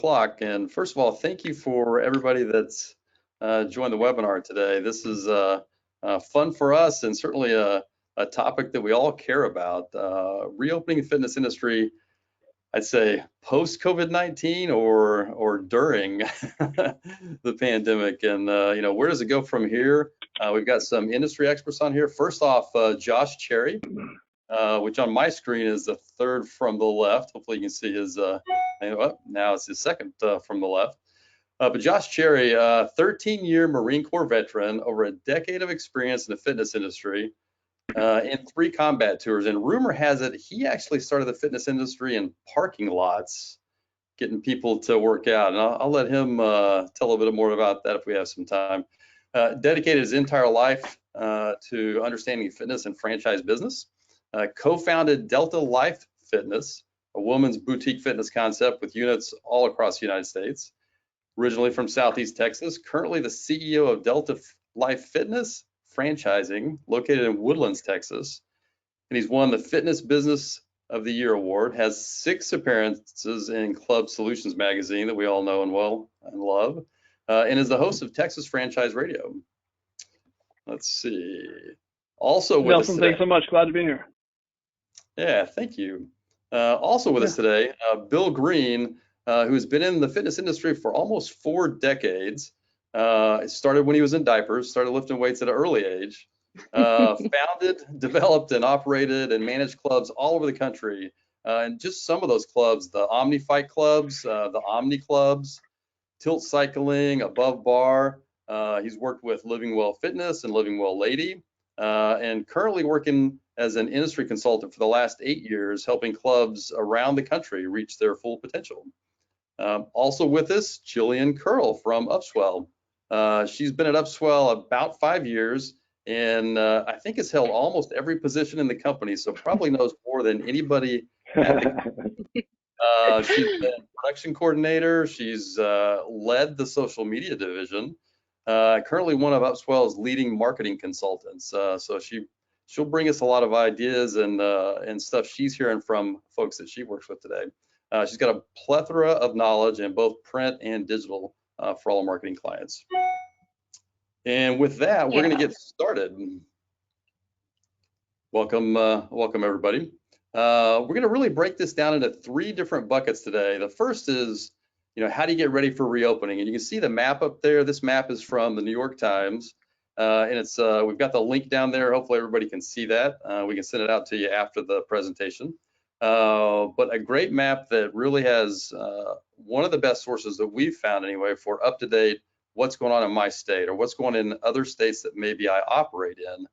O'clock. And first of all, thank you for everybody that's joined the webinar today. This is fun for us and certainly a topic that we all care about. Reopening the fitness industry, I'd say post COVID-19 or during the pandemic. And where does it go from here? We've got some industry experts on here. First off, Josh Cherry, which on my screen is the third from the left. Hopefully you can see his, now it's his second from the left. But Josh Cherry, 13-year Marine Corps veteran, over a decade of experience in the fitness industry, in 3 combat tours. And rumor has it, he actually started the fitness industry in parking lots, getting people to work out. And I'll let him tell a bit more about that if we have some time. Dedicated his entire life to understanding fitness and franchise business. Co-founded Delta Life Fitness, a woman's boutique fitness concept with units all across the United States. Originally from Southeast Texas, currently the CEO of Delta Life Fitness Franchising, located in Woodlands, Texas. And he's won the Fitness Business of the Year award, has 6 appearances in Club Solutions magazine that we all know and well and love, and is the host of Texas Franchise Radio. Let's see. Also with Nelson, us today. thanks so much. Glad to be here. Yeah, thank you. Also with us today, Bill Green, who has been in the fitness industry for almost 4 decades. Started when he was in diapers, started lifting weights at an early age. Founded, developed, and operated and managed clubs all over the country. And just some of those clubs, the Omni Fight clubs, the Omni clubs, Tilt Cycling, Above Bar. He's worked with Living Well Fitness and Living Well Lady, and currently working as an industry consultant for the last 8 years, helping clubs around the country reach their full potential. Also with us, Jillian Curl from Upswell. She's been at Upswell about 5 years, and I think has held almost every position in the company, so probably knows more than anybody at the company. She's been production coordinator. She's led the social media division. Currently one of Upswell's leading marketing consultants. So she'll bring us a lot of ideas and stuff she's hearing from folks that she works with today. She's got a plethora of knowledge in both print and digital for all our marketing clients. And with that, we're going to get started. Welcome everybody. We're going to really break this down into 3 different buckets today. The first is, how do you get ready for reopening? And you can see the map up there. This map is from the New York Times, and it's we've got the link down there. Hopefully everybody can see that. We can send it out to you after the presentation. But a great map that really has one of the best sources that we've found anyway for up-to-date what's going on in my state or what's going on in other states that maybe I operate in.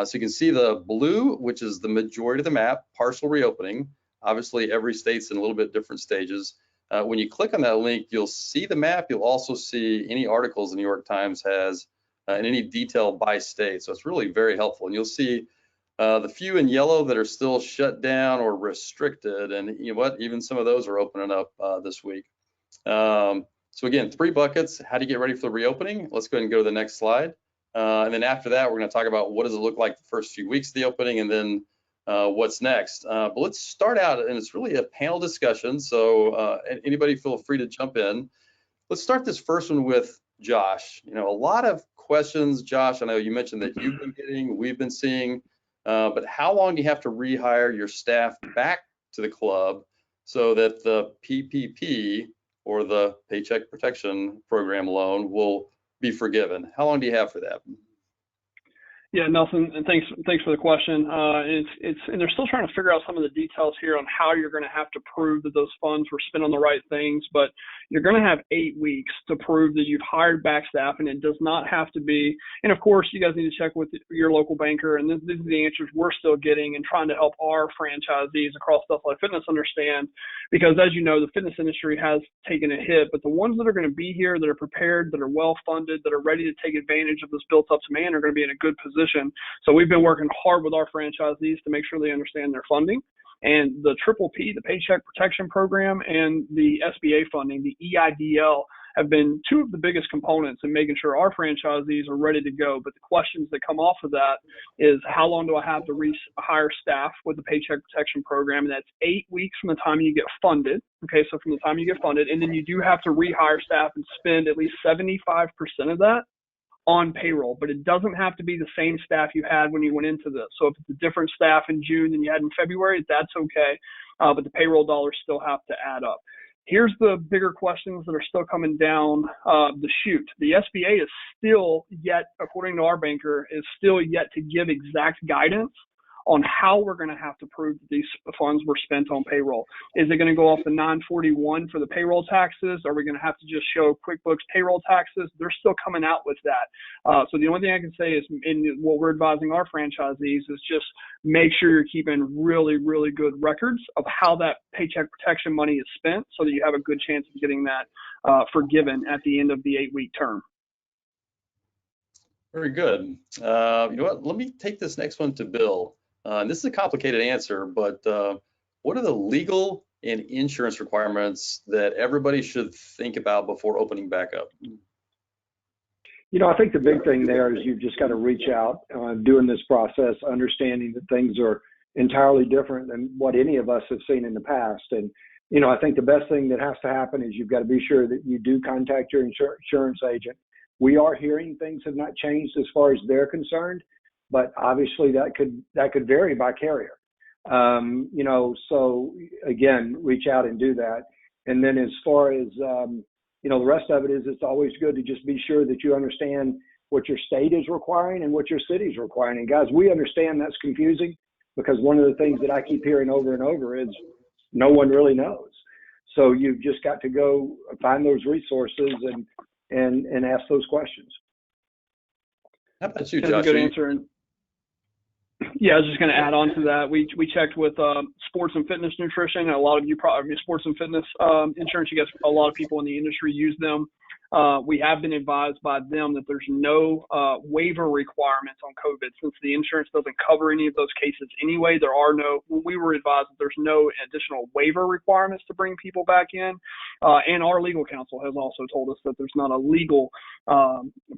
So you can see the blue, which is the majority of the map, partial reopening. Obviously, every state's in a little bit different stages. When you click on that link, you'll see the map. You'll also see any articles the New York Times has and any detail by state. So it's really very helpful. And you'll see the few in yellow that are still shut down or restricted. And you know what? Even some of those are opening up this week. So again, 3 buckets. How do you get ready for the reopening? Let's go ahead and go to the next slide. And then after that, we're going to talk about what does it look like the first few weeks of the opening, and then what's next. But let's start out, and it's really a panel discussion, so anybody feel free to jump in. Let's start this first one with Josh. A lot of questions, Josh. I know you mentioned that you've been getting, we've been seeing, but how long do you have to rehire your staff back to the club so that the PPP or the Paycheck Protection Program loan will be forgiven? How long do you have for that? Yeah, Nelson, and thanks for the question. And they're still trying to figure out some of the details here on how you're going to have to prove that those funds were spent on the right things. But you're going to have 8 weeks to prove that you've hired back staff, and it does not have to be. And of course, you guys need to check with your local banker. And these are the answers we're still getting and trying to help our franchisees across Delta Life Fitness understand. Because as you know, the fitness industry has taken a hit, but the ones that are going to be here, that are prepared, that are well funded, that are ready to take advantage of this built-up demand are going to be in a good position. So we've been working hard with our franchisees to make sure they understand their funding. And the Triple P, the Paycheck Protection Program, and the SBA funding, the EIDL, have been two of the biggest components in making sure our franchisees are ready to go. But the questions that come off of that is, how long do I have to hire staff with the Paycheck Protection Program? And that's 8 weeks from the time you get funded. Okay, so from the time you get funded, and then you do have to rehire staff and spend at least 75% of that on payroll, but it doesn't have to be the same staff you had when you went into this. So if it's a different staff in June than you had in February, that's okay, but the payroll dollars still have to add up. Here's the bigger questions that are still coming down the chute. The SBA is still yet, according to our banker, is still yet to give exact guidance on how we're going to have to prove that these funds were spent on payroll. Is it going to go off the 941 for the payroll taxes? Are we going to have to just show QuickBooks payroll taxes? They're still coming out with that. So the only thing I can say is, in what we're advising our franchisees, is just make sure you're keeping really, really good records of how that paycheck protection money is spent, so that you have a good chance of getting that forgiven at the end of the 8-week term. Very good. You know what? Let me take this next one to Bill. And this is a complicated answer, but what are the legal and insurance requirements that everybody should think about before opening back up? You know, I think the big thing there is you've just got to reach out during this process, understanding that things are entirely different than what any of us have seen in the past. And, you know, I think the best thing that has to happen is you've got to be sure that you do contact your insurance agent. We are hearing things have not changed as far as they're concerned, but obviously that could vary by carrier. You know, so again, reach out and do that. And then as far as, you know, the rest of it is, it's always good to just be sure that you understand what your state is requiring and what your city is requiring. And guys, we understand that's confusing, because one of the things that I keep hearing over and over is no one really knows. So you've just got to go find those resources and ask those questions. How about you, That's Josh? a good answer. Yeah, I was just going to add on to that. We checked with sports and fitness nutrition. A lot of you probably sports and fitness insurance. You guys, a lot of people in the industry use them. We have been advised by them that there's no waiver requirements on COVID, since the insurance doesn't cover any of those cases anyway. We were advised that there's no additional waiver requirements to bring people back in. And our legal counsel has also told us that there's not a legal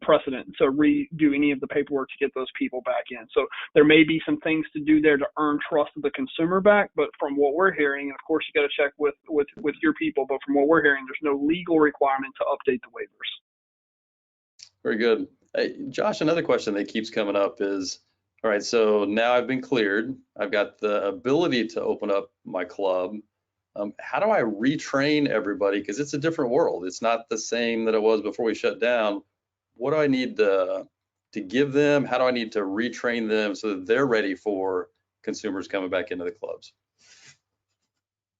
precedent to redo any of the paperwork to get those people back in. So there may be some things to do there to earn trust of the consumer back, but from what we're hearing, and of course you got to check with your people, but from what we're hearing, there's no legal requirement to update the waivers. Very good. Hey, Josh, another question that keeps coming up is, all right, so now I've been cleared. I've got the ability to open up my club. How do I retrain everybody? Because it's a different world. It's not the same that it was before we shut down. What do I need to give them? How do I need to retrain them so that they're ready for consumers coming back into the clubs?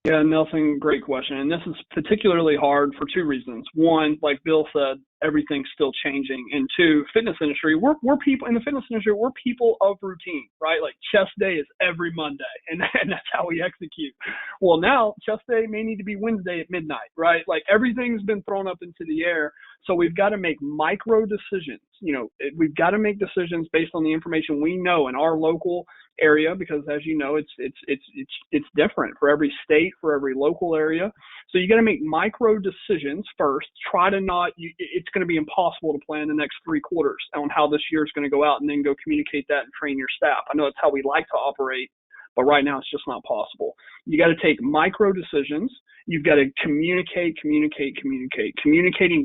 Yeah, Nelson, great question. And this is particularly hard for two reasons. One, like Bill said, everything's still changing. And two, fitness industry, we're people in the fitness industry, we're people of routine, right? Like chest day is every Monday, and that's how we execute. Well, now chest day may need to be Wednesday at midnight, right? Like everything's been thrown up into the air. So we've got to make micro decisions. You know, we've got to make decisions based on the information we know in our local area, because as you know, it's different for every state, for every local area. So you got to make micro decisions first. Try to not, it's going to be impossible to plan the next 3 quarters on how this year is going to go out and then go communicate that and train your staff. I know that's how we like to operate, but right now it's just not possible. You got to take micro decisions. You've got to communicating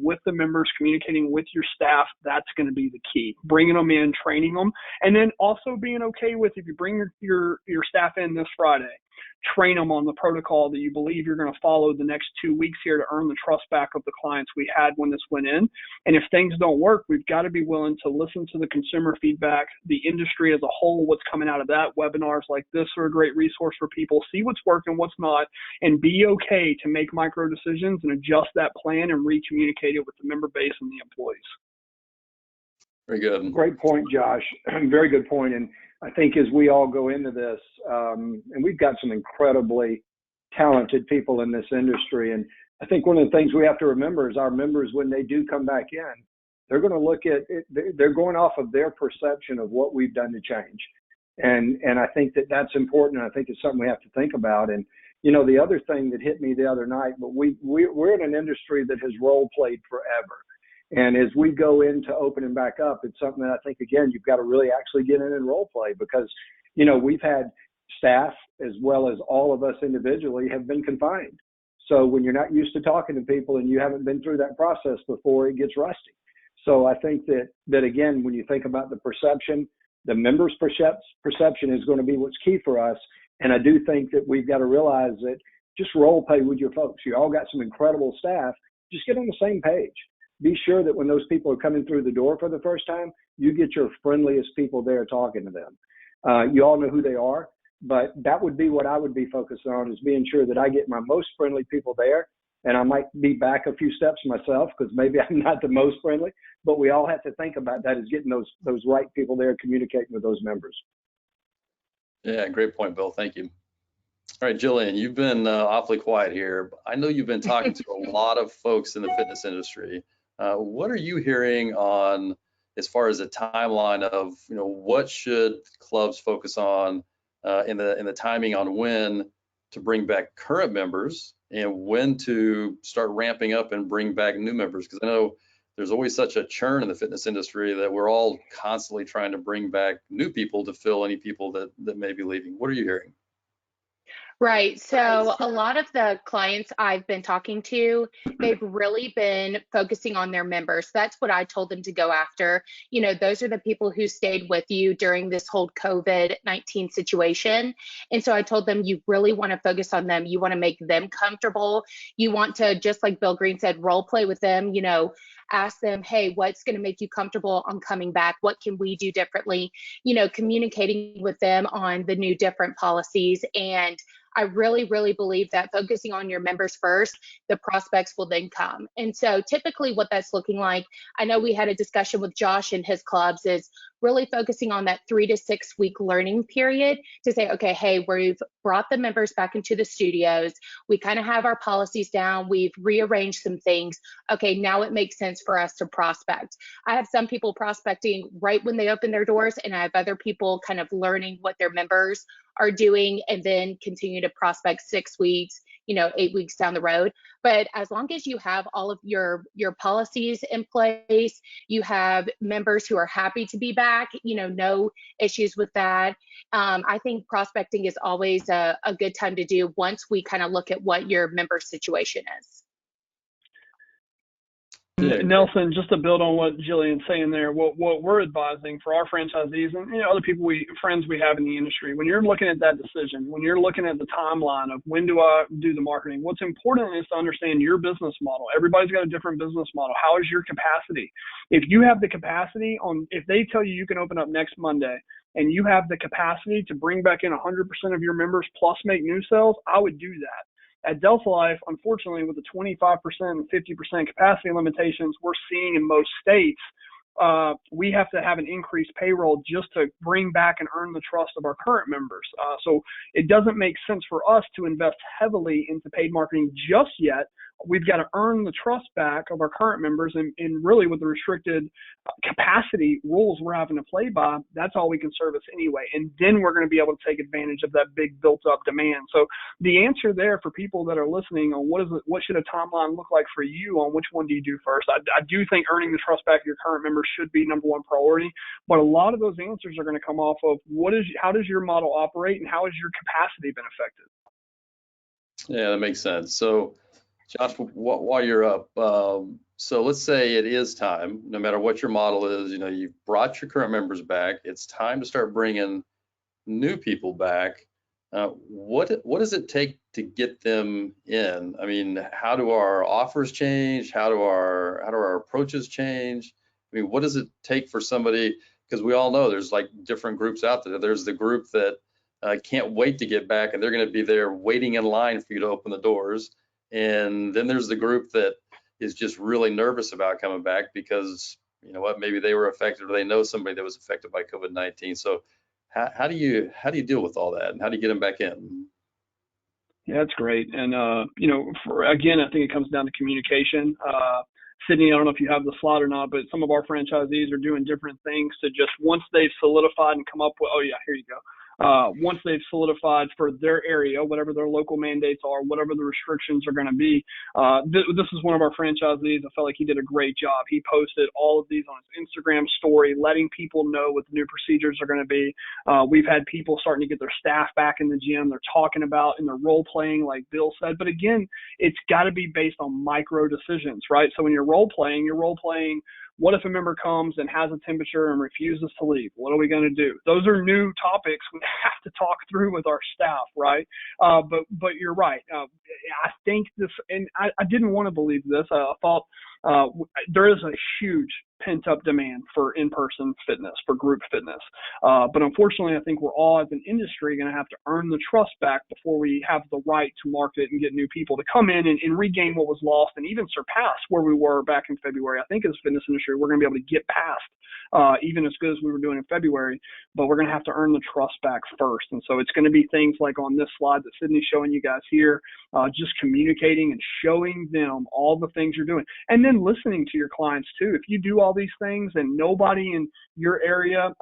with the members, communicating with your staff. That's going to be the key. Bringing them in, training them, and then also being okay with, if you bring your staff in this Friday, train them on the protocol that you believe you're going to follow the next 2 weeks here to earn the trust back of the clients we had when this went in. And if things don't work, we've got to be willing to listen to the consumer feedback, the industry as a whole, what's coming out of that. Webinars like this are a great resource for people. See what's working, what's not, and be okay to make micro decisions and adjust that plan and re-communicate it with the member base and the employees. Very good. Great point, Josh. Very good point. And I think as we all go into this, and we've got some incredibly talented people in this industry, and I think one of the things we have to remember is our members, when they do come back in, they're going to look at it, they're going off of their perception of what we've done to change. And I think that that's important. And I think it's something we have to think about. And, the other thing that hit me the other night, but we're in an industry that has role played forever. And as we go into opening back up, it's something that I think, again, you've got to really actually get in and role play because, we've had staff as well as all of us individually have been confined. So when you're not used to talking to people and you haven't been through that process before, it gets rusty. So I think that again, when you think about the perception, the members' perception is going to be what's key for us. And I do think that we've got to realize that just role play with your folks. You all got some incredible staff. Just get on the same page. Be sure that when those people are coming through the door for the first time, you get your friendliest people there talking to them. You all know who they are, but that would be what I would be focused on, is being sure that I get my most friendly people there. And I might be back a few steps myself because maybe I'm not the most friendly, but we all have to think about that as getting those right people there communicating with those members. Yeah, great point, Bill. Thank you. All right, Jillian, you've been awfully quiet here. I know you've been talking to a lot of folks in the fitness industry. What are you hearing on as far as a timeline of, what should clubs focus on in the timing on when to bring back current members and when to start ramping up and bring back new members? Because I know there's always such a churn in the fitness industry that we're all constantly trying to bring back new people to fill any people that may be leaving. What are you hearing? Right. So a lot of the clients I've been talking to, they've really been focusing on their members. That's what I told them to go after. Those are the people who stayed with you during this whole COVID-19 situation. And so I told them, you really want to focus on them. You want to make them comfortable. You want to, just like Bill Green said, role play with them, ask them, hey, what's going to make you comfortable on coming back? What can we do differently? Communicating with them on the new different policies. And I really, really believe that focusing on your members first, the prospects will then come. And so typically what that's looking like, I know we had a discussion with Josh and his clubs, is really focusing on that 3 to 6 week learning period to say, okay, hey, we've brought the members back into the studios. We kind of have our policies down. We've rearranged some things. Okay, now it makes sense for us to prospect. I have some people prospecting right when they open their doors, and I have other people kind of learning what their members are doing and then continue to prospect 6 weeks, 8 weeks down the road. But as long as you have all of your policies in place, you have members who are happy to be back, no issues with that. I think prospecting is always a good time to do once we kind of look at what your member situation is. Yeah. Nelson, just to build on what Jillian's saying there, what we're advising for our franchisees and other people, friends we have in the industry, when you're looking at that decision, when you're looking at the timeline of when do I do the marketing, what's important is to understand your business model. Everybody's got a different business model. How is your capacity? If you have the capacity if they tell you can open up next Monday and you have the capacity to bring back in 100% of your members plus make new sales, I would do that. At Delta Life, unfortunately, with the 25% and 50% capacity limitations we're seeing in most states, we have to have an increased payroll just to bring back and earn the trust of our current members. So it doesn't make sense for us to invest heavily into paid marketing just yet. We've got to earn the trust back of our current members, and really with the restricted capacity rules we're having to play by, that's all we can service anyway. And then we're going to be able to take advantage of that big built up demand. So the answer there for people that are listening on what should a timeline look like for you on which one do you do first? I do think earning the trust back of your current members should be number one priority, but a lot of those answers are going to come off of how does your model operate and how has your capacity been affected? Yeah, that makes sense. So Josh, while you're up, so let's say it is time, no matter what your model is, you've brought your current members back. It's time to start bringing new people back. What does it take to get them in? I mean, how do our offers change? How do our approaches change? I mean, what does it take for somebody? Because we all know there's like different groups out there. There's the group that can't wait to get back, and they're going to be there waiting in line for you to open the doors. And then there's the group that is just really nervous about coming back because, maybe they were affected or they know somebody that was affected by COVID-19. So how do you deal with all that, and how do you get them back in? Yeah, that's great. And, again, I think it comes down to communication. Sydney, I don't know if you have the slide or not, but some of our franchisees are doing different things to just, once they've solidified and come up with, oh yeah, here you go. once they've solidified for their area, whatever their local mandates are, whatever the restrictions are going to be. This is one of our franchisees. I felt like he did a great job. He posted all of these on his Instagram story, letting people know what the new procedures are going to be. We've had people starting to get their staff back in the gym. They're talking about and they're role playing, like Bill said. But again, it's got to be based on micro decisions, right? So when you're role playing, what if a member comes and has a temperature and refuses to leave? What are we going to do? Those are new topics we have to talk through with our staff, right? But you're right. I think this, and I didn't want to believe this. I thought there is a huge pent-up demand for in-person fitness, for group fitness. But unfortunately, I think we're all as an industry going to have to earn the trust back before we have the right to market and get new people to come in and regain what was lost and even surpass where we were back in February. I think as a fitness industry, we're going to be able to get past even as good as we were doing in February, but we're going to have to earn the trust back first. And so it's going to be things like on this slide that Sydney's showing you guys here, just communicating and showing them all the things you're doing. And then listening to your clients too. If you do all these things and nobody in your area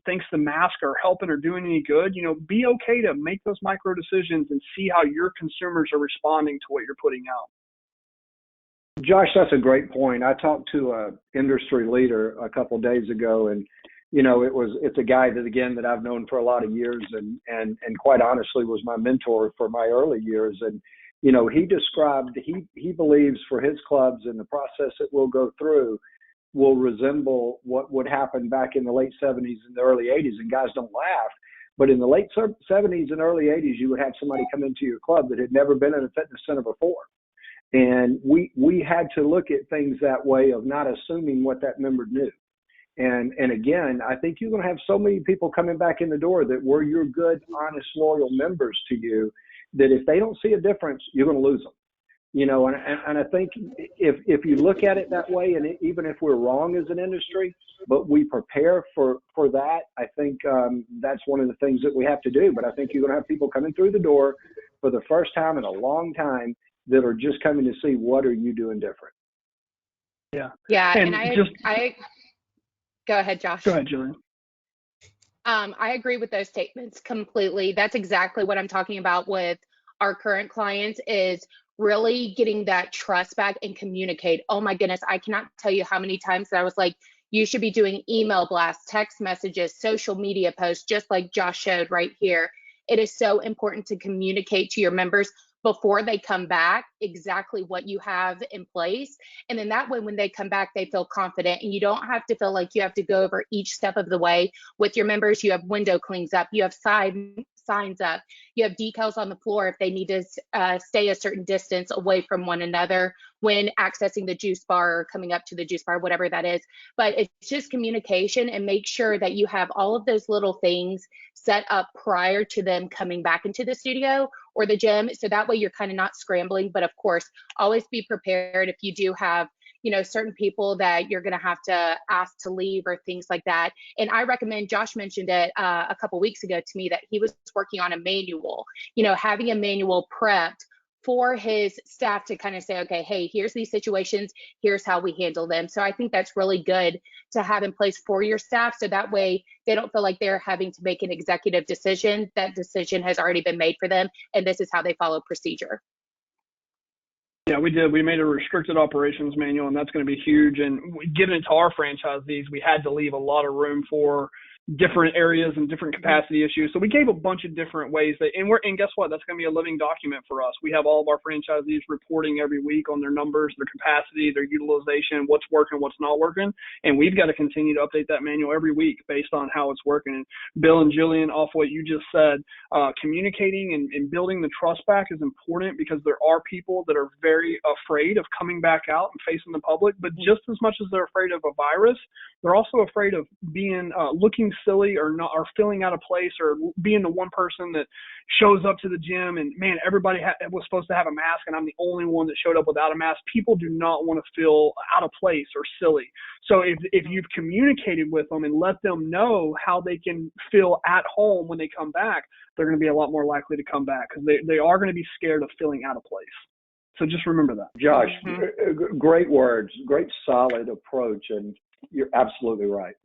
thinks the masks are helping or doing any good, be okay to make those micro decisions and see how your consumers are responding to what you're putting out. Josh, that's a great point. I talked to an industry leader a couple of days ago, and it's a guy that I've known for a lot of years, and quite honestly was my mentor for my early years. And he described he believes for his clubs and the process that we'll go through will resemble what would happen back in the late 70s and the early 80s. And guys, don't laugh, but in the late 70s and early 80s, you would have somebody come into your club that had never been in a fitness center before. And we had to look at things that way of not assuming what that member knew. And again, I think you're going to have so many people coming back in the door that were your good, honest, loyal members to you, that if they don't see a difference, you're going to lose them. And I think if you look at it that way, and even if we're wrong as an industry, but we prepare for that, I think that's one of the things that we have to do. But I think you're going to have people coming through the door for the first time in a long time that are just coming to see what are you doing different. Yeah. Yeah. And I go ahead, Josh. Go ahead, Jillian. I agree with those statements completely. That's exactly what I'm talking about with our current clients, is really getting that trust back and communicate. Oh my goodness, I cannot tell you how many times that I was like, you should be doing email blasts, text messages, social media posts, just like Josh showed right here. It is so important to communicate to your members before they come back exactly what you have in place. And then that way, when they come back, they feel confident, and you don't have to feel like you have to go over each step of the way with your members. You have window clings up, you have signs up, you have decals on the floor if they need to stay a certain distance away from one another when accessing the juice bar or coming up to the juice bar, whatever that is. But it's just communication, and make sure that you have all of those little things set up prior to them coming back into the studio or the gym. So that way you're kind of not scrambling. But of course, always be prepared if you do have certain people that you're going to have to ask to leave or things like that. And I recommend, Josh mentioned it a couple weeks ago to me, that he was working on a manual, having a manual prepped for his staff to kind of say, okay, hey, here's these situations, here's how we handle them. So I think that's really good to have in place for your staff, so that way they don't feel like they're having to make an executive decision. That decision has already been made for them, and this is how they follow procedure. Yeah, we did. We made a restricted operations manual, and that's going to be huge. And given it to our franchisees, we had to leave a lot of room for different areas and different capacity issues. So we gave a bunch of different ways and guess what? That's going to be a living document for us. We have all of our franchisees reporting every week on their numbers, their capacity, their utilization, what's working, what's not working. And we've got to continue to update that manual every week based on how it's working. And Bill and Jillian, off what you just said, communicating and building the trust back is important, because there are people that are very afraid of coming back out and facing the public, but just as much as they're afraid of a virus, they're also afraid of being looking silly or not, or feeling out of place, or being the one person that shows up to the gym and, man, everybody was supposed to have a mask and I'm the only one that showed up without a mask. People do not want to feel out of place or silly. So if you've communicated with them and let them know how they can feel at home when they come back, they're going to be a lot more likely to come back, because they are going to be scared of feeling out of place. So just remember that. Josh, great words, great solid approach, and you're absolutely right.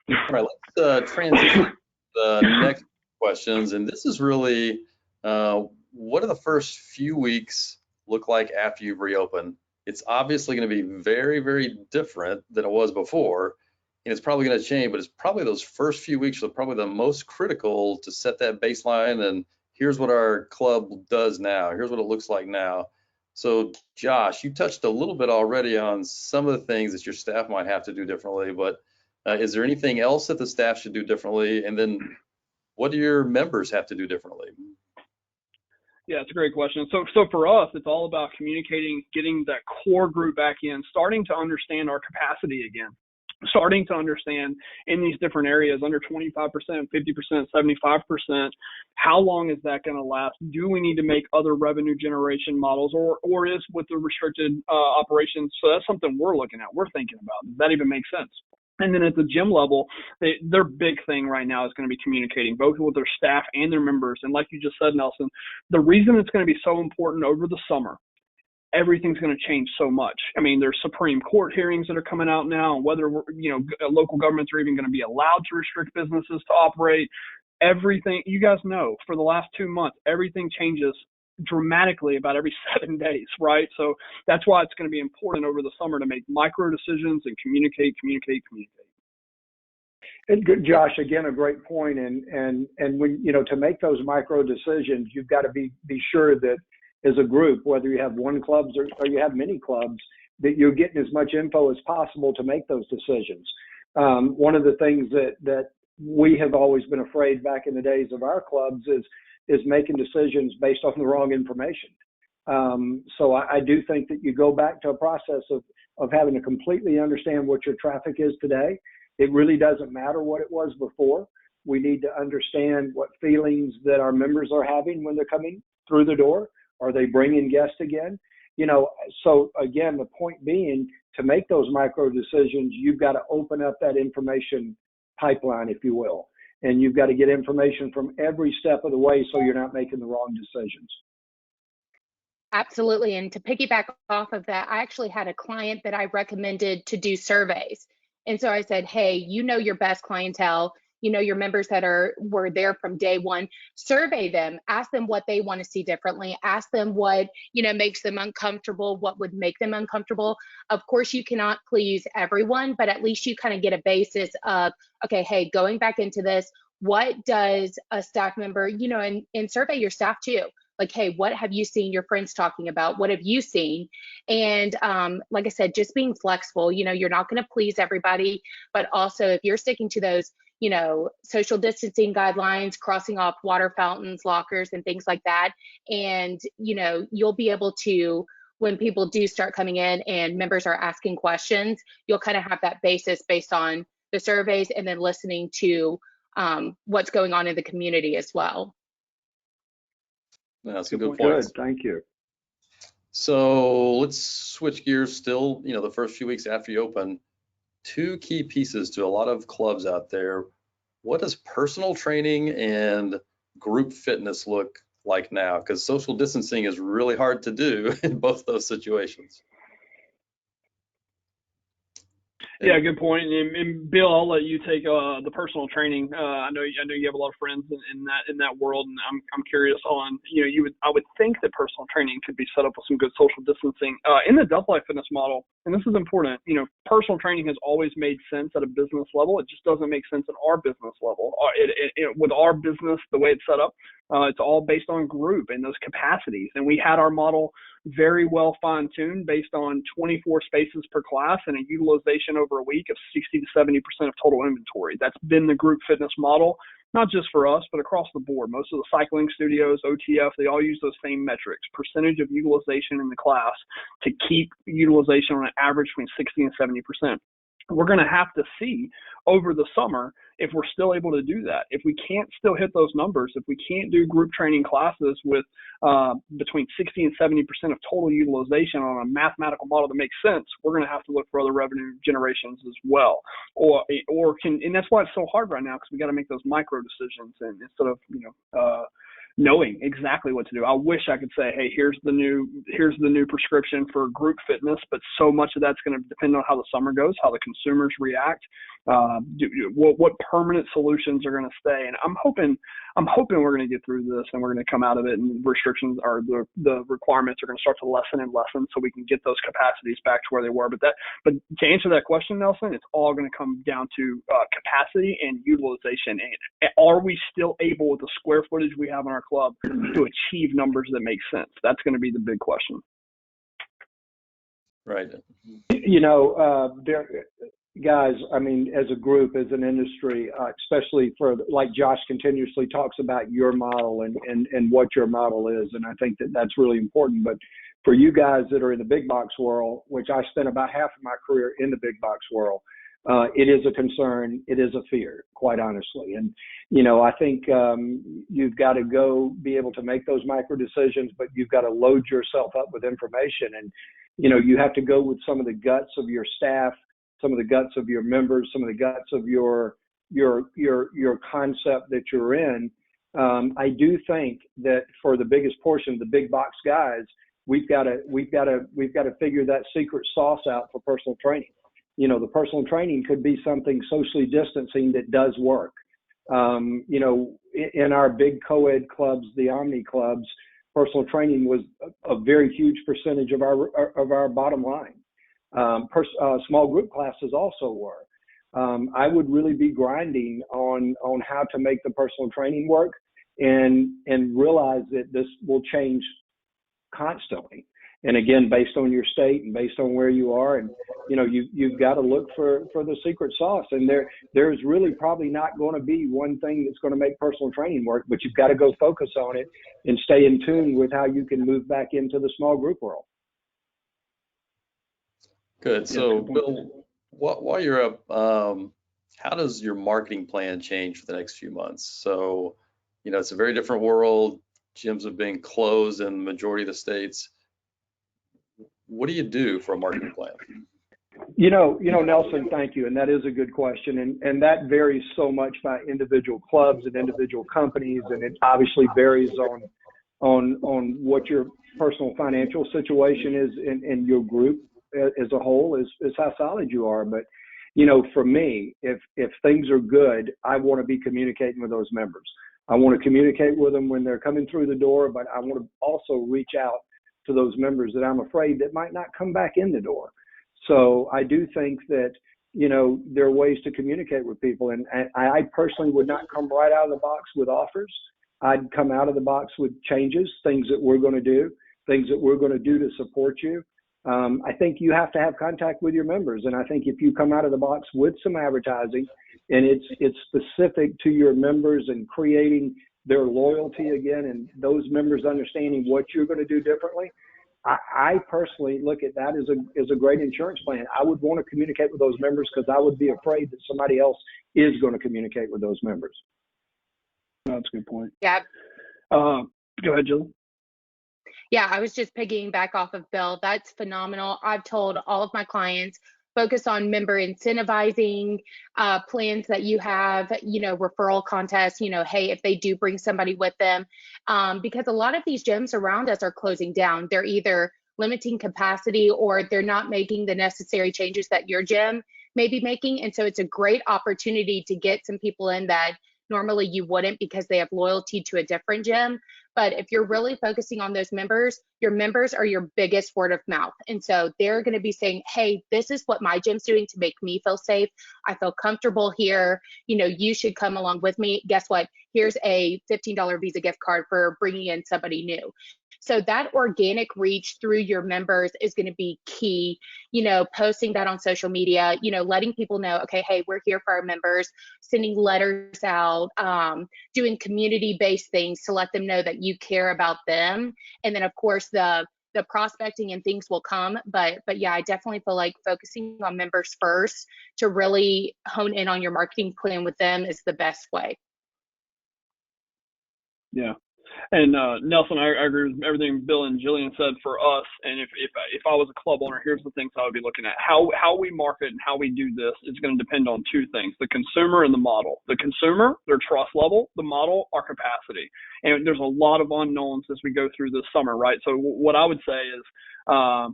All right, let's transition to the next questions. And this is really, what do the first few weeks look like after you've reopened? It's obviously going to be very, very different than it was before. And it's probably going to change, but it's probably those first few weeks are probably the most critical to set that baseline. And here's what our club does now. Here's what it looks like now. So Josh, you touched a little bit already on some of the things that your staff might have to do differently, but is there anything else that the staff should do differently? And then what do your members have to do differently? Yeah, it's a great question. So for us, it's all about communicating, getting that core group back in, starting to understand our capacity again, starting to understand in these different areas, under 25%, 50%, 75%, how long is that going to last? Do we need to make other revenue generation models, or is with the restricted operations? So that's something we're looking at, we're thinking about. Does that even make sense? And then at the gym level, their big thing right now is going to be communicating both with their staff and their members. And like you just said, Nelson, the reason it's going to be so important over the summer, everything's going to change so much. I mean, there's Supreme Court hearings that are coming out now, and whether local governments are even going to be allowed to restrict businesses to operate. Everything, you guys know, for the last 2 months, everything changes dramatically about every 7 days, right? So that's why it's going to be important over the summer to make micro decisions and communicate. And good, Josh, again, a great point. And when, to make those micro decisions, you've got to be sure that as a group, whether you have one club or you have many clubs, that you're getting as much info as possible to make those decisions. One of the things that we have always been afraid back in the days of our clubs is making decisions based on the wrong information. So I do think that you go back to a process of having to completely understand what your traffic is today. It really doesn't matter what it was before. We need to understand what feelings that our members are having when they're coming through the door. Are they bringing guests again? So again, the point being, to make those micro decisions, you've got to open up that information pipeline, if you will. And you've got to get information from every step of the way so you're not making the wrong decisions. Absolutely. And to piggyback off of that, I actually had a client that I recommended to do surveys. And so I said, hey, your best clientele, your members that were there from day one, survey them, ask them what they want to see differently, ask them what, makes them uncomfortable, what would make them uncomfortable. Of course, you cannot please everyone, but at least you kind of get a basis of, okay, hey, going back into this, what does a staff member, and survey your staff too. Like, hey, what have you seen your friends talking about? What have you seen? And like I said, just being flexible, you're not going to please everybody, but also if you're sticking to those, social distancing guidelines, crossing off water fountains, lockers, and things like that. And, you'll be able to, when people do start coming in and members are asking questions, you'll kind of have that basis based on the surveys and then listening to what's going on in the community as well. That's a good point. Good, thank you. So let's switch gears still, the first few weeks after you open, 2 key pieces to a lot of clubs out there. What does personal training and group fitness look like now? Because social distancing is really hard to do in both those situations. Yeah, good point. And Bill, I'll let you take the personal training. I know you have a lot of friends in that world, and I'm curious on I would think that personal training could be set up with some good social distancing in the Delphi Fitness model. And this is important. Personal training has always made sense at a business level. It just doesn't make sense at our business level. With our business, the way it's set up, it's all based on group and those capacities. And we had our model very well fine-tuned based on 24 spaces per class and a utilization over a week of 60 to 70% of total inventory. That's been the group fitness model, not just for us, but across the board. Most of the cycling studios, OTF, they all use those same metrics, percentage of utilization in the class to keep utilization on an average between 60 and 70%. We're going to have to see over the summer if we're still able to do that. If we can't still hit those numbers, if we can't do group training classes with between 60 and 70% of total utilization on a mathematical model that makes sense, we're going to have to look for other revenue generations as well. And that's why it's so hard right now, because we got to make those micro decisions, and instead of knowing exactly what to do. I wish I could say, hey, here's the new prescription for group fitness, but so much of that's going to depend on how the summer goes, how the consumers react, what permanent solutions are going to stay. And I'm hoping we're going to get through this and we're going to come out of it, and restrictions or the requirements are going to start to lessen and lessen, so we can get those capacities back to where they were. But to answer that question, Nelson, it's all going to come down to capacity and utilization. And are we still able, with the square footage we have in our club, to achieve numbers that make sense? That's going to be the big question. Right. Guys, I mean, as a group, as an industry, especially for, like Josh continuously talks about your model and what your model is. And I think that that's really important. But for you guys that are in the big box world, which I spent about half of my career in the big box world, it is a concern. It is a fear, quite honestly. And, I think you've got to go be able to make those micro decisions, but you've got to load yourself up with information. And, you have to go with some of the guts of your staff, some of the guts of your members, some of the guts of your concept that you're in. I do think that for the biggest portion, the big box guys, we've got to figure that secret sauce out for personal training. The personal training could be something socially distancing that does work. In our big co-ed clubs, the Omni clubs, personal training was a very huge percentage of our bottom line. Small group classes also were. I would really be grinding on how to make the personal training work and realize that this will change constantly. And again, based on your state and based on where you are, and you've got to look for the secret sauce. And there's really probably not going to be one thing that's going to make personal training work, but you've got to go focus on it and stay in tune with how you can move back into the small group world. Good. So, Bill, while you're up, how does your marketing plan change for the next few months? So, it's a very different world. Gyms have been closed in the majority of the states. What do you do for a marketing plan? Nelson, thank you. And that is a good question. And that varies so much by individual clubs and individual companies. And it obviously varies on what your personal financial situation is in your group as a whole, is how solid you are. But, for me, if things are good, I want to be communicating with those members. I want to communicate with them when they're coming through the door, but I want to also reach out to those members that I'm afraid that might not come back in the door. So I do think that, there are ways to communicate with people. And I personally would not come right out of the box with offers. I'd come out of the box with changes, things that we're going to do to support you. I think you have to have contact with your members. And I think if you come out of the box with some advertising and it's specific to your members and creating their loyalty again, and those members understanding what you're going to do differently, I personally look at that as a great insurance plan. I would want to communicate with those members because I would be afraid that somebody else is going to communicate with those members. That's a good point. Yeah. Go ahead, Jill. Yeah, I was just piggying back off of Bill. That's phenomenal. I've told all of my clients, focus on member incentivizing plans that you have, referral contests, hey, if they do bring somebody with them, because a lot of these gyms around us are closing down. They're either limiting capacity or they're not making the necessary changes that your gym may be making. And so it's a great opportunity to get some people in that normally you wouldn't because they have loyalty to a different gym. But if you're really focusing on those members, your members are your biggest word of mouth. And so they're going to be saying, hey, this is what my gym's doing to make me feel safe. I feel comfortable here. You should come along with me. Guess what? Here's a $15 Visa gift card for bringing in somebody new. So that organic reach through your members is going to be key, posting that on social media, letting people know, okay, hey, we're here for our members, sending letters out, doing community-based things to let them know that you care about them. And then, of course, the prospecting and things will come. But yeah, I definitely feel like focusing on members first to really hone in on your marketing plan with them is the best way. Yeah. And Nelson, I agree with everything Bill and Jillian said for us. And if I was a club owner, here's the things I would be looking at. How we market and how we do this is going to depend on two things: the consumer and the model. The consumer, their trust level; the model, our capacity. And there's a lot of unknowns as we go through this summer, right? So what I would say is,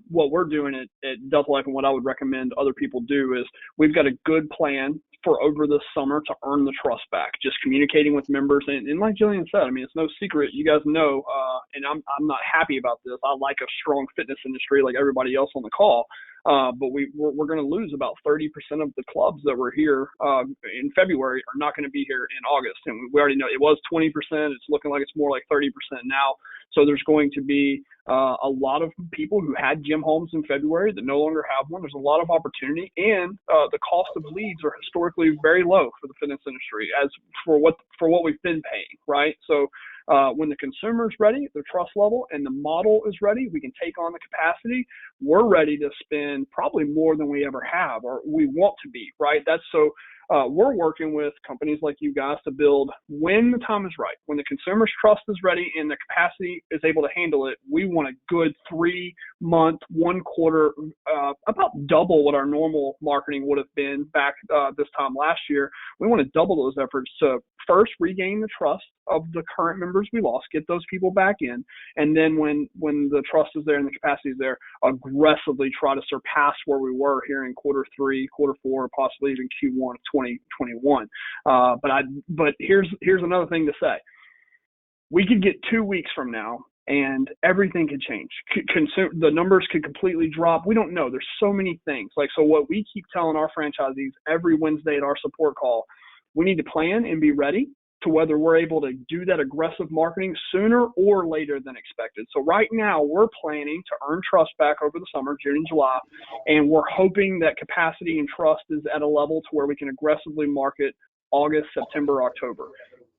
what we're doing at Delta Life and what I would recommend other people do is we've got a good plan for over this summer to earn the trust back, just communicating with members. And like Jillian said, I mean, it's no secret. You guys know, and I'm not happy about this. I like a strong fitness industry like everybody else on the call. But we're going to lose about 30% of the clubs that were here in February are not going to be here in August. And we already know it was 20%. It's looking like it's more like 30% now. So there's going to be a lot of people who had gym homes in February that no longer have one. There's a lot of opportunity, and the cost of leads are historically very low for the fitness industry as for what we've been paying, right? So when the consumer is ready, their trust level, and the model is ready, we can take on the capacity. We're ready to spend probably more than we ever have, or we want to be, right? That's so. We're working with companies like you guys to build when the time is right, when the consumer's trust is ready and the capacity is able to handle it. We want a good 3-month, 1 quarter, about double what our normal marketing would have been back this time last year. We want to double those efforts to first regain the trust of the current members we lost, get those people back in, and then when the trust is there and the capacity is there, aggressively try to surpass where we were here in quarter 3, quarter 4, possibly even Q1 of 2021. But here's another thing to say. We could get 2 weeks from now and everything could change. The numbers could completely drop. We don't know. There's so many things. So what we keep telling our franchisees every Wednesday at our support call, we need to plan and be ready to whether we're able to do that aggressive marketing sooner or later than expected. So right now we're planning to earn trust back over the summer, June and July, and we're hoping that capacity and trust is at a level to where we can aggressively market August, September, October.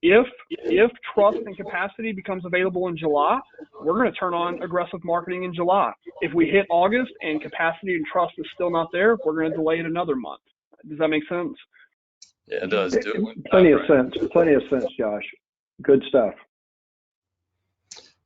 If trust and capacity becomes available in July, we're going to turn on aggressive marketing in July. If we hit August and capacity and trust is still not there, we're going to delay it another month. Does that make sense? Yeah, it does. Plenty of sense, Josh. Good stuff.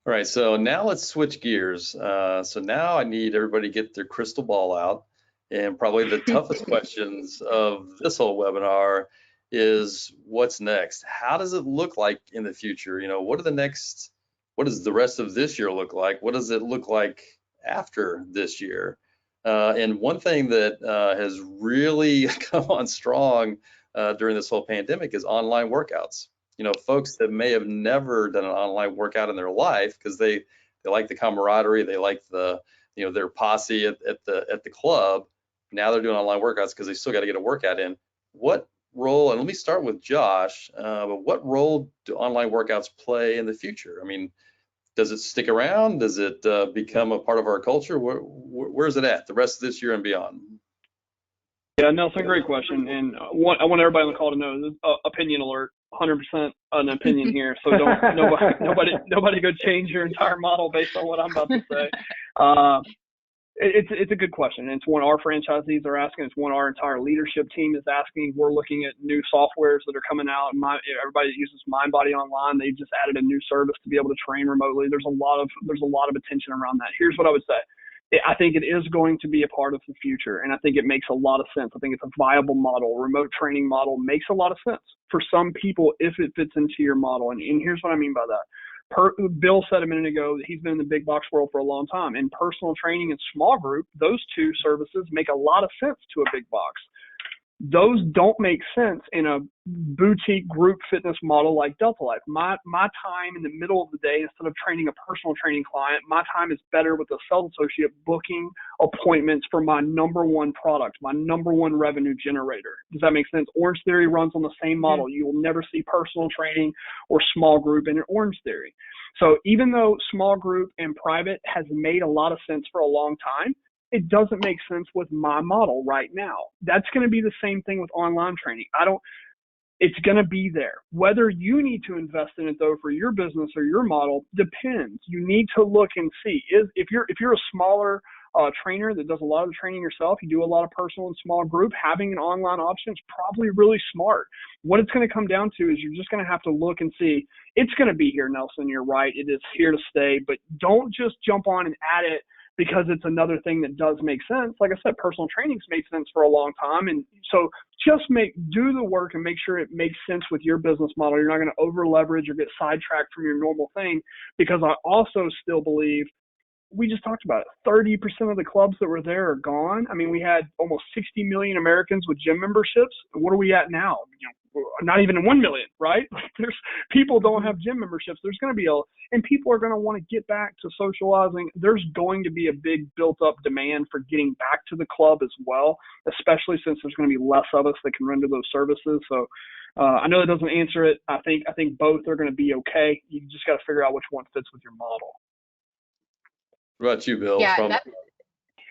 All right, so now let's switch gears. So now I need everybody to get their crystal ball out, and probably the toughest questions of this whole webinar is what's next? How does it look like in the future? What does the rest of this year look like? What does it look like after this year? And one thing that has really come on strong during this whole pandemic is online workouts. Folks that may have never done an online workout in their life because they like the camaraderie, they like their posse at the club. Now they're doing online workouts because they still got to get a workout in. What role, and let me start with Josh, but what role do online workouts play in the future? I mean, does it stick around? Does it become a part of our culture? Where's it at the rest of this year and beyond? Yeah, Nelson, great question. And I want everybody on the call to know, this opinion alert, 100% an opinion here. So nobody go change your entire model based on what I'm about to say. It's a good question. It's one our franchisees are asking. It's one our entire leadership team is asking. We're looking at new softwares that are coming out. Everybody that uses MindBody Online, they just added a new service to be able to train remotely. There's a lot of attention around that. Here's what I would say. I think it is going to be a part of the future, and I think it makes a lot of sense. I think it's a viable model. Remote training model makes a lot of sense for some people if it fits into your model. And here's what I mean by that. Bill said a minute ago that he's been in the big box world for a long time. In personal training and small group, those two services make a lot of sense to a big box. Those don't make sense in a boutique group fitness model like Delta Life. My time in the middle of the day, instead of training a personal training client, my time is better with a sales associate booking appointments for my number one product, my number one revenue generator. Does that make sense? Orange Theory runs on the same model. You will never see personal training or small group in an Orange Theory. So even though small group and private has made a lot of sense for a long time, it doesn't make sense with my model right now. That's going to be the same thing with online training. It's going to be there. Whether you need to invest in it though for your business or your model depends. You need to look and see if you're a smaller trainer that does a lot of the training yourself, you do a lot of personal and small group, having an online option is probably really smart. What it's going to come down to is you're just going to have to look and see. It's going to be here, Nelson. You're right. It is here to stay, but don't just jump on and add it because it's another thing that does make sense. Like I said, personal training's made sense for a long time. And so just do the work and make sure it makes sense with your business model. You're not going to over leverage or get sidetracked from your normal thing, because I also still believe, we just talked about it, 30% of the clubs that were there are gone. I mean, we had almost 60 million Americans with gym memberships. What are we at now? Not even 1 million, right? There's people don't have gym memberships. There's going to be and people are going to want to get back to socializing. There's going to be a big built up demand for getting back to the club as well, especially since there's going to be less of us that can render those services. So I know that doesn't answer it. I think both are going to be okay. You just got to figure out which one fits with your model. What about you, Bill? Yeah,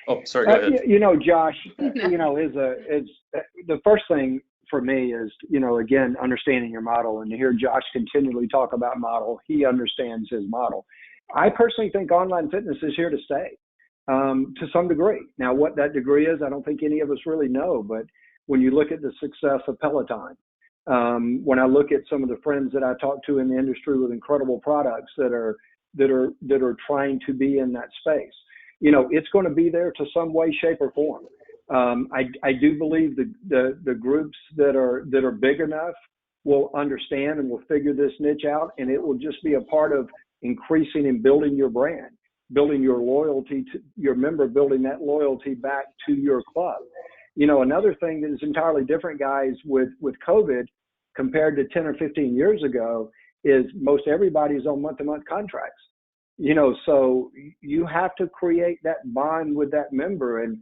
Oh, sorry, go ahead. Josh, is the first thing for me is, again, understanding your model. And to hear Josh continually talk about model, he understands his model. I personally think online fitness is here to stay to some degree. Now, what that degree is, I don't think any of us really know. But when you look at the success of Peloton, when I look at some of the friends that I talk to in the industry with incredible products that are trying to be in that space, it's going to be there to some way, shape, or form. I do believe the groups that are big enough will understand and will figure this niche out, and it will just be a part of increasing and building your brand, building your loyalty to your member, building that loyalty back to your club. Another thing that is entirely different, guys, with COVID compared to 10 or 15 years ago is most everybody's on month-to-month contracts. So you have to create that bond with that member. And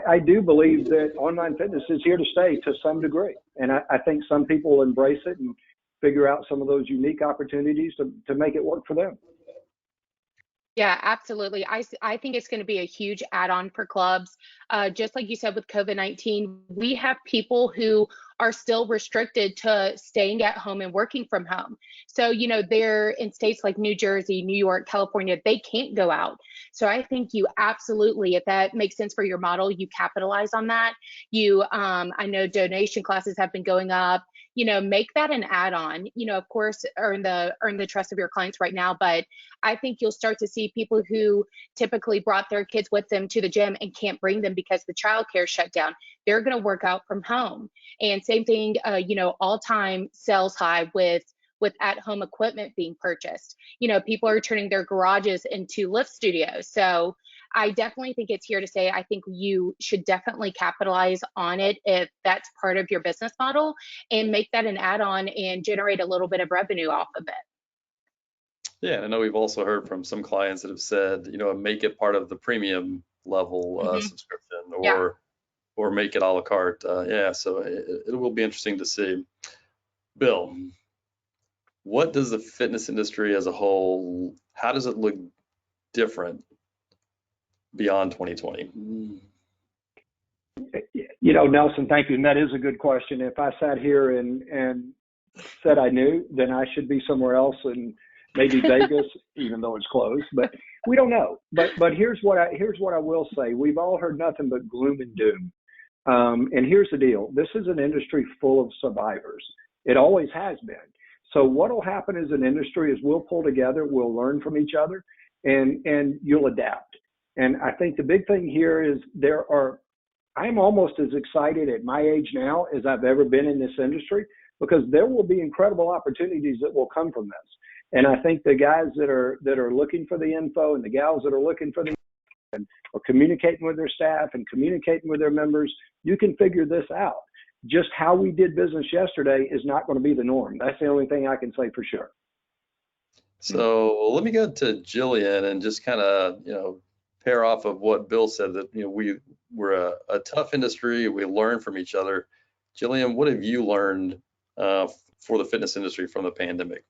I do believe that online fitness is here to stay to some degree. And I think some people will embrace it and figure out some of those unique opportunities to make it work for them. Yeah, absolutely. I think it's going to be a huge add-on for clubs. Just like you said with COVID-19, we have people who are still restricted to staying at home and working from home. So, they're in states like New Jersey, New York, California, they can't go out. So I think you absolutely, if that makes sense for your model, you capitalize on that. I know donation classes have been going up. Make that an add-on. Of course, earn the trust of your clients right now, but I think you'll start to see people who typically brought their kids with them to the gym and can't bring them because the childcare shut down. They're going to work out from home. And same thing, all-time sales high with at-home equipment being purchased. People are turning their garages into lift studios. So I definitely think it's here to stay. I think you should definitely capitalize on it if that's part of your business model, and make that an add-on and generate a little bit of revenue off of it. Yeah, I know we've also heard from some clients that have said, make it part of the premium level subscription, or make it a la carte. So it will be interesting to see. Bill, what does the fitness industry as a whole, how does it look different beyond 2020? Nelson, thank you. And that is a good question. If I sat here and said I knew, then I should be somewhere else, and maybe Vegas, even though it's closed, but we don't know. But here's what I will say. We've all heard nothing but gloom and doom. And here's the deal. This is an industry full of survivors. It always has been. So what will happen as an industry is we'll pull together, we'll learn from each other, and you'll adapt. And I think the big thing here is I'm almost as excited at my age now as I've ever been in this industry, because there will be incredible opportunities that will come from this. And I think the guys that are looking for the info, and the gals that are looking for the and are communicating with their staff and communicating with their members, you can figure this out. Just how we did business yesterday is not going to be the norm. That's the only thing I can say for sure. So let me go to Jillian and just kind of, pair off of what Bill said, that, we're a tough industry. We learn from each other. Jillian, what have you learned for the fitness industry from the pandemic?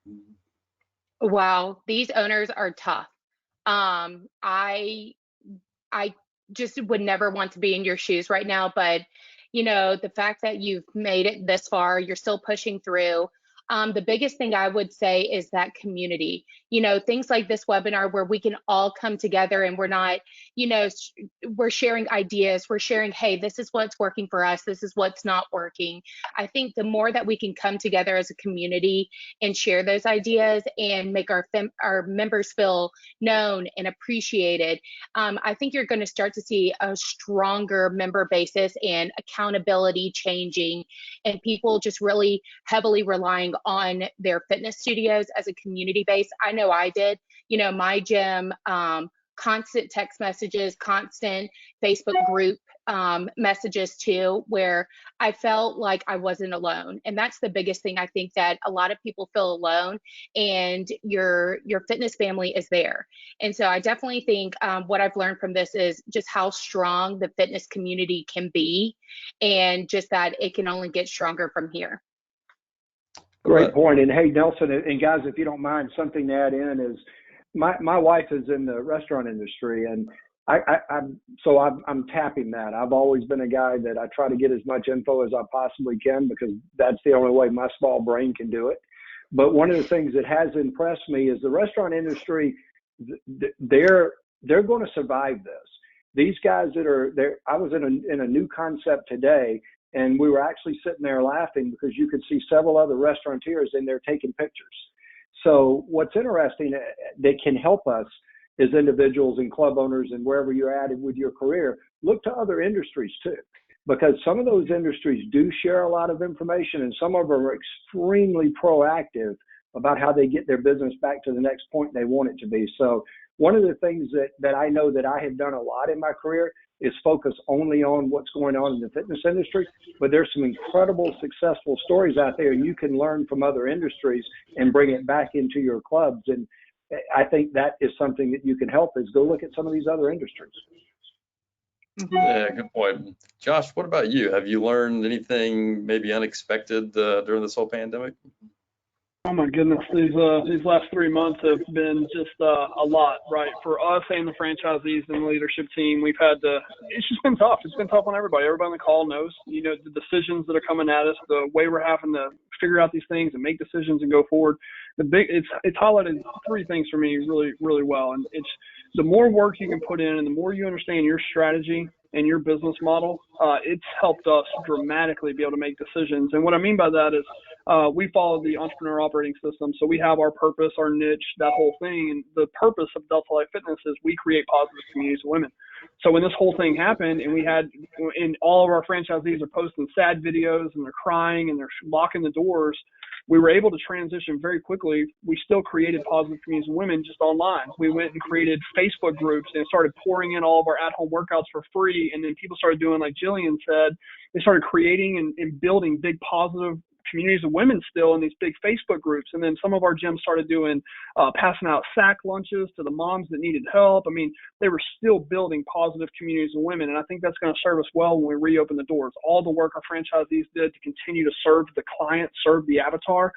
Wow, these owners are tough. I just would never want to be in your shoes right now, but the fact that you've made it this far, you're still pushing through. The biggest thing I would say is that community, things like this webinar where we can all come together and we're not, we're sharing ideas, we're sharing, hey, this is what's working for us, this is what's not working. I think the more that we can come together as a community and share those ideas and make our members feel known and appreciated, I think you're going to start to see a stronger member basis and accountability changing, and people just really heavily relying on their fitness studios as a community base. I know I did. My gym, constant text messages, constant Facebook group messages too, where I felt like I wasn't alone. And that's the biggest thing. I think that a lot of people feel alone, and your fitness family is there. And so I definitely think what I've learned from this is just how strong the fitness community can be, and just that it can only get stronger from here. Great point. And hey, Nelson, and guys, if you don't mind, something to add in is my wife is in the restaurant industry, and I'm tapping that. I've always been a guy that I try to get as much info as I possibly can, because that's the only way my small brain can do it. But one of the things that has impressed me is the restaurant industry. They're going to survive this. These guys that are there. I was in a new concept today, and we were actually sitting there laughing because you could see several other restaurateurs in there taking pictures. So what's interesting that can help us as individuals and club owners and wherever you're at with your career, look to other industries too, because some of those industries do share a lot of information, and some of them are extremely proactive about how they get their business back to the next point they want it to be. So one of the things that I know that I have done a lot in my career is focus only on what's going on in the fitness industry, but there's some incredible successful stories out there, and you can learn from other industries and bring it back into your clubs. And I think that is something that you can help, is go look at some of these other industries. Yeah, good point. Josh, what about you? Have you learned anything maybe unexpected during this whole pandemic? Oh my goodness, these last 3 months have been just a lot, right? For us and the franchisees and the leadership team, we've had to. It's just been tough. It's been tough on everybody. Everybody on the call knows, the decisions that are coming at us, the way we're having to figure out these things and make decisions and go forward. It's highlighted three things for me really, really well, and it's the more work you can put in and the more you understand your strategy and your business model, it's helped us dramatically be able to make decisions. And what I mean by that is we follow the entrepreneur operating system. So we have our purpose, our niche, that whole thing. And the purpose of Delta Life Fitness is we create positive communities of women. So when this whole thing happened, and all of our franchisees are posting sad videos and they're crying and they're locking the doors, we were able to transition very quickly. We still created positive communities of women just online. We went and created Facebook groups and started pouring in all of our at-home workouts for free. And then people started doing, like Jillian said, they started creating and building big positive communities of women still in these big Facebook groups. And then some of our gyms started doing passing out sack lunches to the moms that needed help. I mean, they were still building positive communities of women. And I think that's going to serve us well when we reopen the doors. All the work our franchisees did to continue to serve the client, serve the avatar.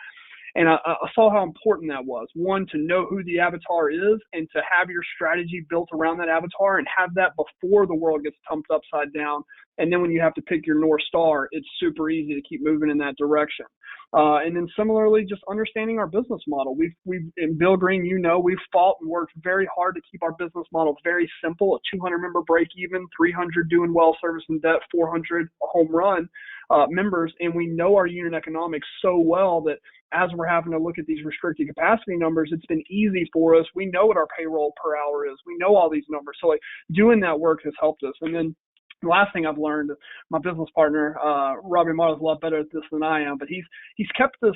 And I saw how important that was. One, to know who the avatar is and to have your strategy built around that avatar and have that before the world gets tumped upside down. And then when you have to pick your North Star, it's super easy to keep moving in that direction. And then similarly, just understanding our business model. We've in Bill Green, we've fought and worked very hard to keep our business model very simple, a 200 member break even, 300 doing well, service and debt, 400 home run members. And we know our unit economics so well that as we're having to look at these restricted capacity numbers, it's been easy for us. We know what our payroll per hour is. We know all these numbers. So doing that work has helped us. And then the last thing I've learned, my business partner, Robbie Marl's a lot better at this than I am, but he's kept us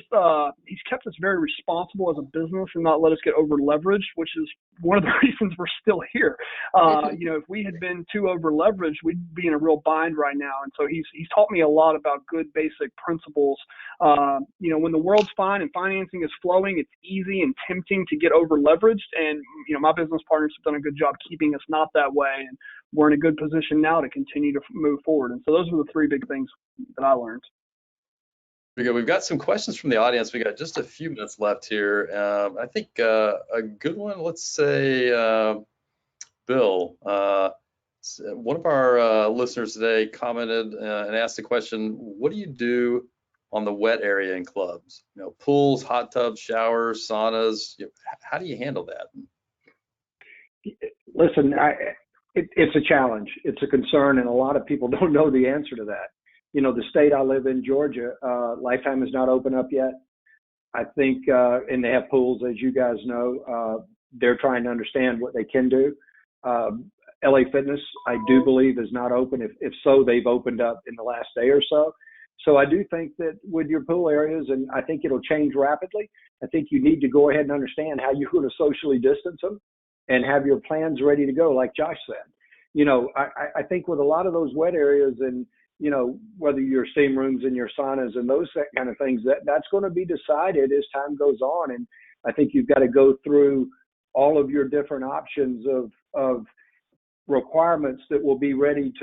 very responsible as a business and not let us get over leveraged, which is one of the reasons we're still here. If we had been too over leveraged, we'd be in a real bind right now. And so he's taught me a lot about good basic principles. When the world's fine and financing is flowing, it's easy and tempting to get over leveraged. And my business partners have done a good job keeping us not that way. And we're in a good position now to continue to move forward. And so those are the three big things that I learned. We've got some questions from the audience. We got just a few minutes left here. I think a good one, let's say, Bill, one of our listeners today commented and asked the question, what do you do on the wet area in clubs? You know, pools, hot tubs, showers, saunas. How do you handle that? Listen, it's a challenge. It's a concern, and a lot of people don't know the answer to that. You know, the state I live in, Georgia, Lifetime is not open up yet. I think, and they have pools, as you guys know. They're trying to understand what they can do. LA Fitness, I do believe, is not open. If so, they've opened up in the last day or so. So I do think that with your pool areas, and I think it'll change rapidly, I think you need to go ahead and understand how you're going to socially distance them and have your plans ready to go, like Josh said. You know, I think with a lot of those wet areas and, you know, whether your steam rooms and your saunas and those kind of things, that's going to be decided as time goes on. And I think you've got to go through all of your different options of requirements that will be ready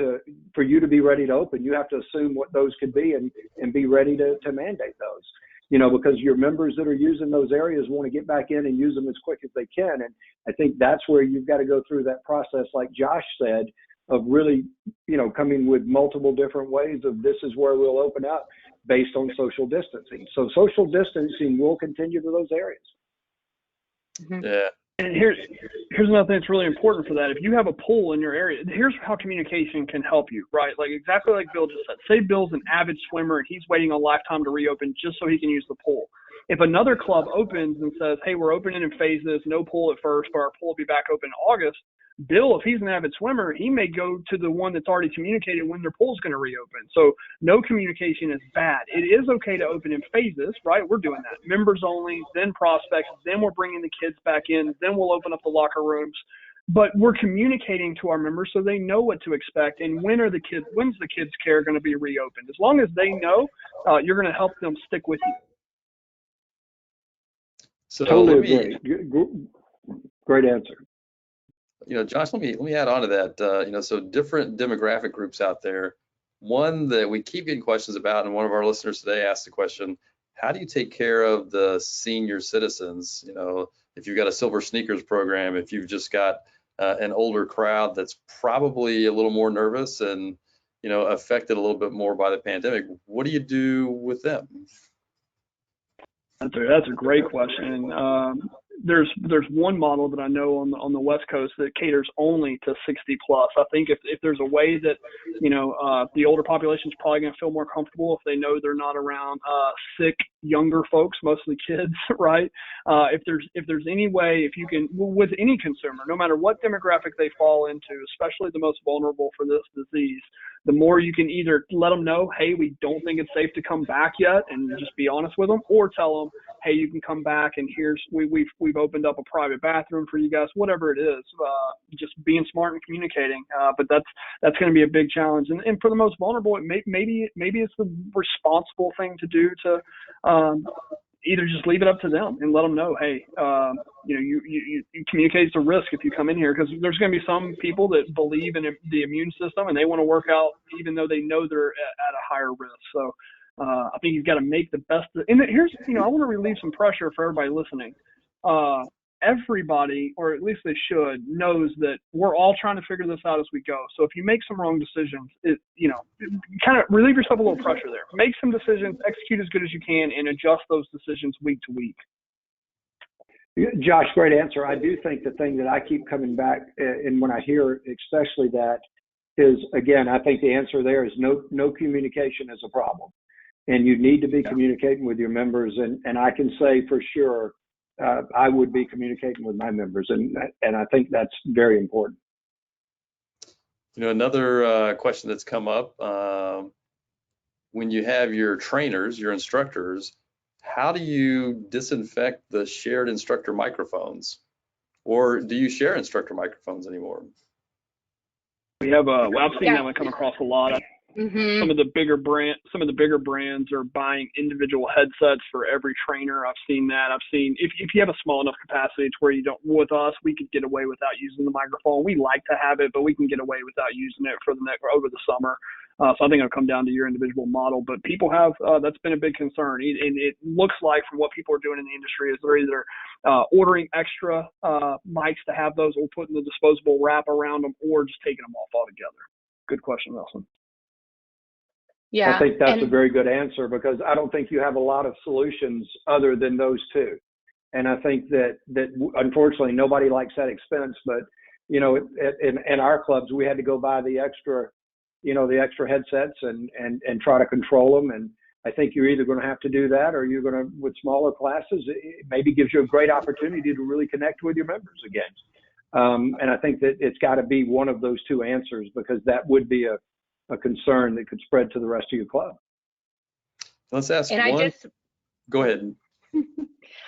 for you to be ready to open. You have to assume what those could be and be ready to mandate those, you know, because your members that are using those areas want to get back in and use them as quick as they can. And I think that's where you've got to go through that process, like Josh said, of really, you know, coming with multiple different ways of this is where we'll open up based on social distancing. So social distancing will continue to those areas. Mm-hmm. Yeah. And here's another thing that's really important for that. If you have a pool in your area, here's how communication can help you, right? Like exactly like Bill just said. Say Bill's an avid swimmer and he's waiting on Lifetime to reopen just so he can use the pool. If another club opens and says, hey, we're opening in phases, no pool at first, but our pool will be back open in August, Bill, if he's an avid swimmer, he may go to the one that's already communicated when their pool's going to reopen. So no communication is bad. It is okay to open in phases, right? We're doing that. Members only, then prospects, then we're bringing the kids back in, then we'll open up the locker rooms. But we're communicating to our members so they know what to expect and when's the kids' care going to be reopened. As long as they know, you're going to help them stick with you. So Totally agree. Great answer. You know, Josh, let me add on to that. You know, so different demographic groups out there. One that we keep getting questions about, and one of our listeners today asked the question, how do you take care of the senior citizens? You know, if you've got a silver sneakers program, if you've just got an older crowd that's probably a little more nervous and, you know, affected a little bit more by the pandemic, what do you do with them? That's a great question. There's one model that I know on the West Coast that caters only to 60 plus. I think if there's a way that, you know, the older population is probably going to feel more comfortable if they know they're not around sick younger folks, mostly kids, right? If there's any way, if you can, with any consumer, no matter what demographic they fall into, especially the most vulnerable for this disease, the more you can either let them know, hey, we don't think it's safe to come back yet, and just be honest with them, or tell them, hey, you can come back, and we've opened up a private bathroom for you guys, whatever it is. Just being smart and communicating. But that's going to be a big challenge. And for the most vulnerable, maybe it's the responsible thing to do to either just leave it up to them and let them know, hey, you know, you communicate the risk if you come in here, because there's going to be some people that believe in the immune system and they want to work out even though they know they're at a higher risk. So I think you've got to make the best. And here's, you know, I want to relieve some pressure for everybody listening. Everybody, or at least they should, knows that we're all trying to figure this out as we go. So if you make some wrong decisions, you know, kind of relieve yourself a little pressure there. Make some decisions, execute as good as you can, and adjust those decisions week to week. Josh, great answer. I do think the thing that I keep coming back, and when I hear especially that, is, again, I think the answer there is no communication is a problem. And you need to be communicating with your members. And I can say for sure, I would be communicating with my members. And I think that's very important. You know, another question that's come up, when you have your trainers, your instructors, how do you disinfect the shared instructor microphones? Or do you share instructor microphones anymore? We have I've seen that one come across a lot. Mm-hmm. Some of the bigger brands are buying individual headsets for every trainer. I've seen that. I've seen if you have a small enough capacity to where you don't, with us, we could get away without using the microphone. We like to have it, but we can get away without using it for over the summer. So I think it'll come down to your individual model. But people have that's been a big concern, and it looks like from what people are doing in the industry is they're either ordering extra mics to have those, or putting the disposable wrap around them, or just taking them off altogether. Good question, Nelson. Yeah. I think that's a And very good answer, because I don't think you have a lot of solutions other than those two. And I think that unfortunately nobody likes that expense, but you know, in our clubs we had to go buy the extra, you know, the extra headsets and try to control them. And I think you're either going to have to do that, or you're going to, with smaller classes, it maybe gives you a great opportunity to really connect with your members again. And I think that it's got to be one of those two answers, because that would be a concern that could spread to the rest of your club. Let's ask and one. Go ahead.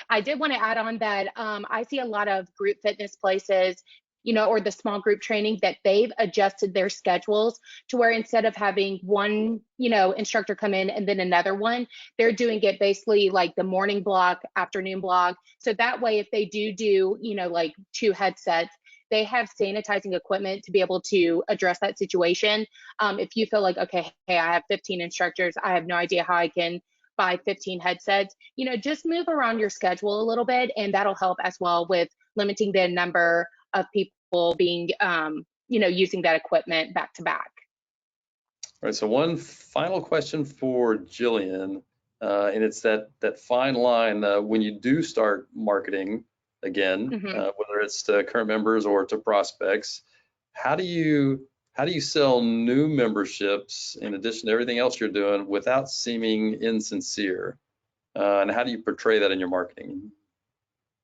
I did want to add on that I see a lot of group fitness places, you know, or the small group training, that they've adjusted their schedules to where instead of having one, you know, instructor come in and then another one, they're doing it basically like the morning block, afternoon block. So that way, if they do, you know, like 2 headsets, they have sanitizing equipment to be able to address that situation. If you feel like, okay, hey, I have 15 instructors, I have no idea how I can buy 15 headsets, you know, just move around your schedule a little bit, and that'll help as well with limiting the number of people being, you know, using that equipment back to back. All right, so one final question for Jillian, and it's that fine line when you do start marketing again, whether it's to current members or to prospects. How do you sell new memberships in addition to everything else you're doing without seeming insincere? And how do you portray that in your marketing?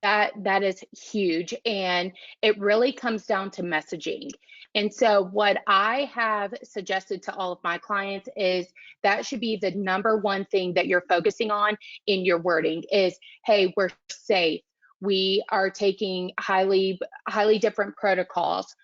That is huge, and it really comes down to messaging. And so what I have suggested to all of my clients is that should be the number one thing that you're focusing on in your wording is, hey, we're safe. We are taking highly different protocols.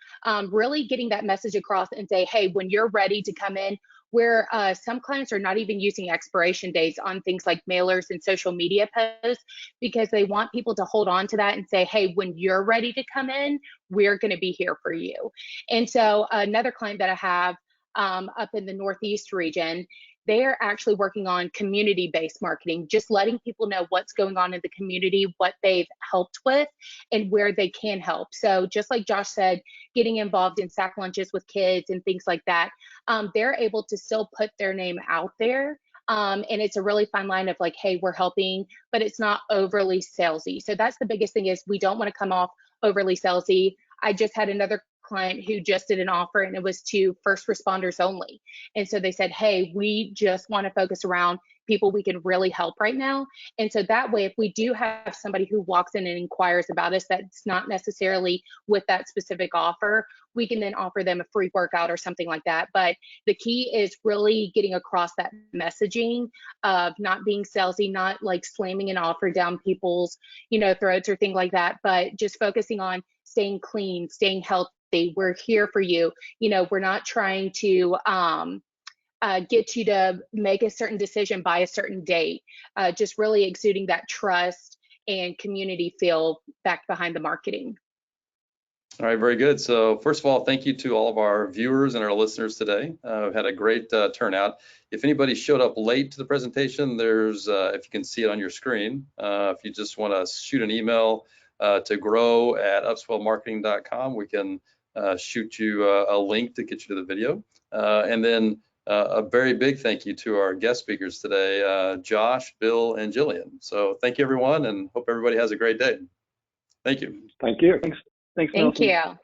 Really getting that message across and say, hey, when you're ready to come in, where some clients are not even using expiration dates on things like mailers and social media posts, because they want people to hold on to that and say, hey, when you're ready to come in, we're going to be here for you. And so another client that I have up in the Northeast region, they're actually working on community-based marketing, just letting people know what's going on in the community, what they've helped with, and where they can help. So just like Josh said, getting involved in sack lunches with kids and things like that, they're able to still put their name out there. And it's a really fine line of like, hey, we're helping, but it's not overly salesy. So that's the biggest thing, is we don't want to come off overly salesy. I just had another client who just did an offer, and it was to first responders only. And so they said, hey, we just want to focus around people we can really help right now. And so that way, if we do have somebody who walks in and inquires about us that's not necessarily with that specific offer, we can then offer them a free workout or something like that. But the key is really getting across that messaging of not being salesy, not like slamming an offer down people's, you know, throats or things like that, but just focusing on staying clean, staying healthy. We're here for you. You know, we're not trying to get you to make a certain decision by a certain date. Just really exuding that trust and community feel back behind the marketing. All right, very good. So first of all, thank you to all of our viewers and our listeners today. We've had a great turnout. If anybody showed up late to the presentation, there's, if you can see it on your screen, if you just want to shoot an email to grow@upswellmarketing.com, we can shoot you a link to get you to the video. And then a very big thank you to our guest speakers today, Josh, Bill, and Jillian. So thank you, everyone, and hope everybody has a great day. Thank you. Thank you. Thanks, Thank Nelson. you.